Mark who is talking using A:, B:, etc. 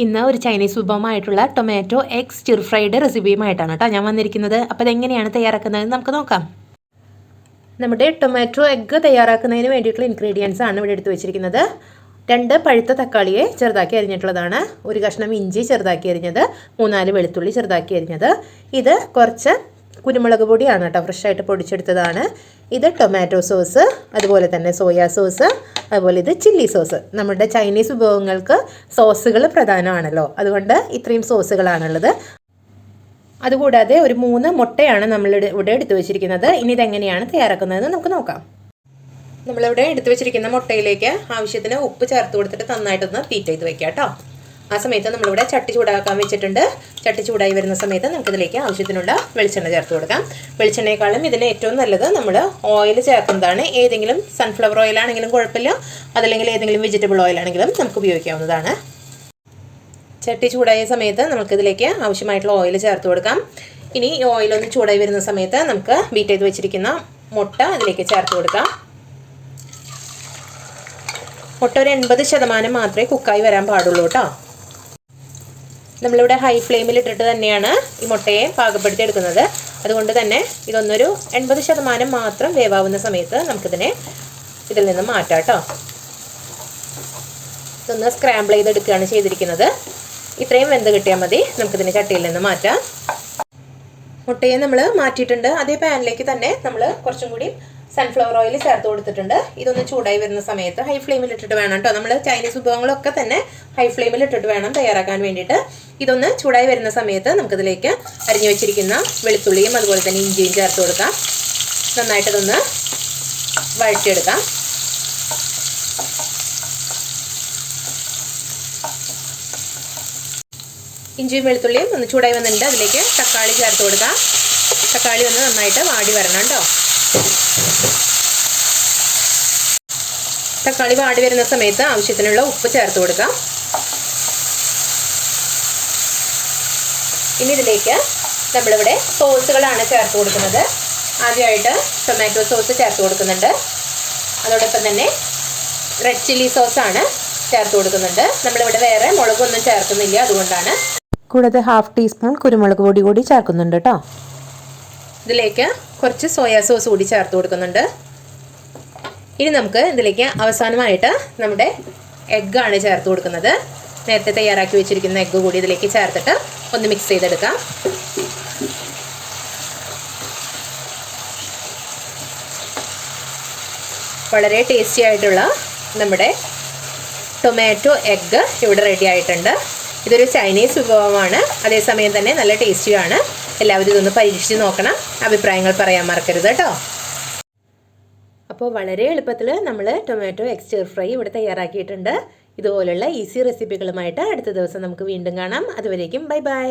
A: ഇന്ന് ഒരു ചൈനീസ് വിഭവമായിട്ടുള്ള ടൊമാറ്റോ എഗ് സ്റ്റിർ ഫ്രൈഡ് റെസിപ്പിയുമായിട്ടാണ് കേട്ടോ ഞാൻ വന്നിരിക്കുന്നത്. അപ്പോൾ അതെങ്ങനെയാണ് തയ്യാറാക്കുന്നതെന്ന് നമുക്ക് നോക്കാം. നമ്മുടെ ടൊമാറ്റോ എഗ് തയ്യാറാക്കുന്നതിന് വേണ്ടിയിട്ടുള്ള ഇൻഗ്രീഡിയൻസ് ആണ് ഇവിടെ എടുത്ത് വെച്ചിരിക്കുന്നത്. 2 പഴുത്ത തക്കാളിയെ ചെറുതാക്കി അരിഞ്ഞിട്ടുള്ളതാണ്, 1 കഷ്ണം ഇഞ്ചി ചെറുതാക്കി അരിഞ്ഞത്, 3-4 വെളുത്തുള്ളി ചെറുതാക്കി അരിഞ്ഞത്, ഇത് കുറച്ച് കുരുമുളക് പൊടിയാണ് കേട്ടോ, ഫ്രഷായിട്ട് പൊടിച്ചെടുത്തതാണ്. ഇത് ടൊമാറ്റോ സോസ്, അതുപോലെ തന്നെ സോയാ സോസ്, അതുപോലെ ഇത് ചില്ലി സോസ്. നമ്മുടെ ചൈനീസ് വിഭവങ്ങൾക്ക് സോസുകൾ പ്രധാനമാണല്ലോ, അതുകൊണ്ട് ഇത്രയും സോസുകളാണുള്ളത്. അതുകൂടാതെ ഒരു 3 മുട്ടയാണ് ഇവിടെ എടുത്തു വെച്ചിരിക്കുന്നത്. ഇനി ഇതെങ്ങനെയാണ് തയ്യാറാക്കുന്നതെന്ന് നമുക്ക് നോക്കാം. നമ്മളിവിടെ എടുത്തു വെച്ചിരിക്കുന്ന മുട്ടയിലേക്ക് ആവശ്യത്തിന് ഉപ്പ് ചേർത്ത് കൊടുത്തിട്ട് നന്നായിട്ടൊന്ന് ബീറ്റ് ചെയ്ത് വെക്കാം കേട്ടോ. ആ സമയത്ത് നമ്മളിവിടെ ചട്ടി ചൂടാക്കാൻ വെച്ചിട്ടുണ്ട്. ചട്ടി ചൂടായി വരുന്ന സമയത്ത് നമുക്കിതിലേക്ക് ആവശ്യത്തിനുള്ള വെളിച്ചെണ്ണ ചേർത്ത് കൊടുക്കാം. വെളിച്ചെണ്ണയെക്കാളും ഇതിന് ഏറ്റവും നല്ലത് നമ്മൾ ഓയിൽ ചേർക്കുന്നതാണ്. ഏതെങ്കിലും സൺഫ്ലവർ ഓയിലാണെങ്കിലും കുഴപ്പമില്ല, അതല്ലെങ്കിൽ ഏതെങ്കിലും വെജിറ്റബിൾ ഓയിലാണെങ്കിലും നമുക്ക് ഉപയോഗിക്കാവുന്നതാണ്. ചട്ടി ചൂടായ സമയത്ത് നമുക്കിതിലേക്ക് ആവശ്യമായിട്ടുള്ള ഓയിൽ ചേർത്ത് കൊടുക്കാം. ഇനി ഈ ഓയിലൊന്ന് ചൂടായി വരുന്ന സമയത്ത് നമുക്ക് ബീറ്റ് ചെയ്ത് വെച്ചിരിക്കുന്ന മുട്ട ഇതിലേക്ക് ചേർത്ത് കൊടുക്കാം. മുട്ട ഒരു 80% മാത്രമേ കുക്കായി വരാൻ പാടുള്ളൂ കേട്ടോ. നമ്മളിവിടെ ഹൈ ഫ്ലെയിമിൽ ഇട്ടിട്ട് തന്നെയാണ് ഈ മുട്ടയെ പാകപ്പെടുത്തി എടുക്കുന്നത്. അതുകൊണ്ട് തന്നെ ഇതൊന്നൊരു 80% മാത്രം വേവാവുന്ന സമയത്ത് നമുക്കിതിനെ ഇതിൽ നിന്ന് മാറ്റാം കേട്ടോ. ഇതൊന്ന് സ്ക്രാമ്പിൾ ചെയ്തെടുക്കുകയാണ് ചെയ്തിരിക്കുന്നത്. ഇത്രയും വെന്ത് കിട്ടിയാൽ മതി. നമുക്കിതിനെ ചട്ടിയിൽ നിന്ന് മാറ്റാം. മുട്ടയെ നമ്മൾ മാറ്റിയിട്ടുണ്ട്. അതേ പാനിലേക്ക് തന്നെ നമ്മൾ കുറച്ചും കൂടി സൺഫ്ലവർ ഓയിൽ ചേർത്ത് കൊടുത്തിട്ടുണ്ട്. ഇതൊന്ന് ചൂടായി വരുന്ന സമയത്ത് ഹൈ ഫ്ലെയിമിൽ ഇട്ടിട്ട് വേണം കേട്ടോ. നമ്മൾ ചൈനീസ് വിഭവങ്ങളൊക്കെ തന്നെ ഹൈ ഫ്ലെയിമിൽ ഇട്ടിട്ട് വേണം തയ്യാറാക്കാൻ വേണ്ടിയിട്ട്. ഇതൊന്ന് ചൂടായി വരുന്ന സമയത്ത് നമുക്കിതിലേക്ക് അരിഞ്ഞു വെച്ചിരിക്കുന്ന വെളുത്തുള്ളിയും അതുപോലെ തന്നെ ഇഞ്ചിയും ചേർത്ത് കൊടുക്കാം. നന്നായിട്ടതൊന്ന് വഴറ്റിയെടുക്കാം. ഇഞ്ചിയും വെളുത്തുള്ളിയും ഒന്ന് ചൂടായി വന്നിട്ടുണ്ട്. അതിലേക്ക് തക്കാളി ചേർത്ത് കൊടുക്കാം. തക്കാളി ഒന്ന് നന്നായിട്ട് വാടി വരണം കേട്ടോ. തക്കാളി വാടി വരുന്ന സമയത്ത് ആവശ്യത്തിനുള്ള ഉപ്പ് ചേർത്ത് കൊടുക്കാം. ഇനി ഇതിലേക്ക് നമ്മളിവിടെ സോസുകളാണ് ചേർത്ത് കൊടുക്കുന്നത്. ആദ്യമായിട്ട് ടൊമാറ്റോ സോസ് ചേർത്ത് കൊടുക്കുന്നുണ്ട്. അതോടൊപ്പം തന്നെ റെഡ് ചില്ലി സോസാണ് ചേർത്ത് കൊടുക്കുന്നുണ്ട്. നമ്മളിവിടെ വേറെ മുളകൊന്നും ചേർക്കുന്നില്ല, അതുകൊണ്ടാണ്.
B: കൂടാതെ 1/2 ടീസ്പൂൺ കുരുമുളക് പൊടി കൂടി ചേർക്കുന്നുണ്ട് കേട്ടോ.
A: ഇതിലേക്ക് കുറച്ച് സോയാ സോസ് കൂടി ചേർത്ത് കൊടുക്കുന്നുണ്ട്. ഇനി നമുക്ക് ഇതിലേക്ക് അവസാനമായിട്ട് നമ്മുടെ എഗ്ഗാണ് ചേർത്ത് കൊടുക്കുന്നത്. നേരത്തെ തയ്യാറാക്കി വെച്ചിരിക്കുന്ന എഗ്ഗ് കൂടി ഇതിലേക്ക് ചേർത്തിട്ട് ഒന്ന് മിക്സ് ചെയ്തെടുക്കാം. വളരെ ടേസ്റ്റി ആയിട്ടുള്ള നമ്മുടെ ടൊമാറ്റോ എഗ്ഗ് ഇവിടെ റെഡി ആയിട്ടുണ്ട്. ഇതൊരു ചൈനീസ് വിഭവമാണ്, അതേസമയം തന്നെ നല്ല ടേസ്റ്റിയാണ്. എല്ലാവരും ഇതൊന്ന് പരീക്ഷിച്ച് നോക്കണം. അഭിപ്രായങ്ങൾ പറയാൻ മറക്കരുത് കേട്ടോ. അപ്പോൾ വളരെ എളുപ്പത്തിൽ നമ്മൾ ടൊമാറ്റോ എഗ് സ്റ്റിർ ഫ്രൈ ഇവിടെ തയ്യാറാക്കിയിട്ടുണ്ട്. ഇതുപോലുള്ള ഈസി റെസിപ്പികളുമായിട്ട് അടുത്ത ദിവസം നമുക്ക് വീണ്ടും കാണാം. അതുവരേക്കും ബൈ ബൈ.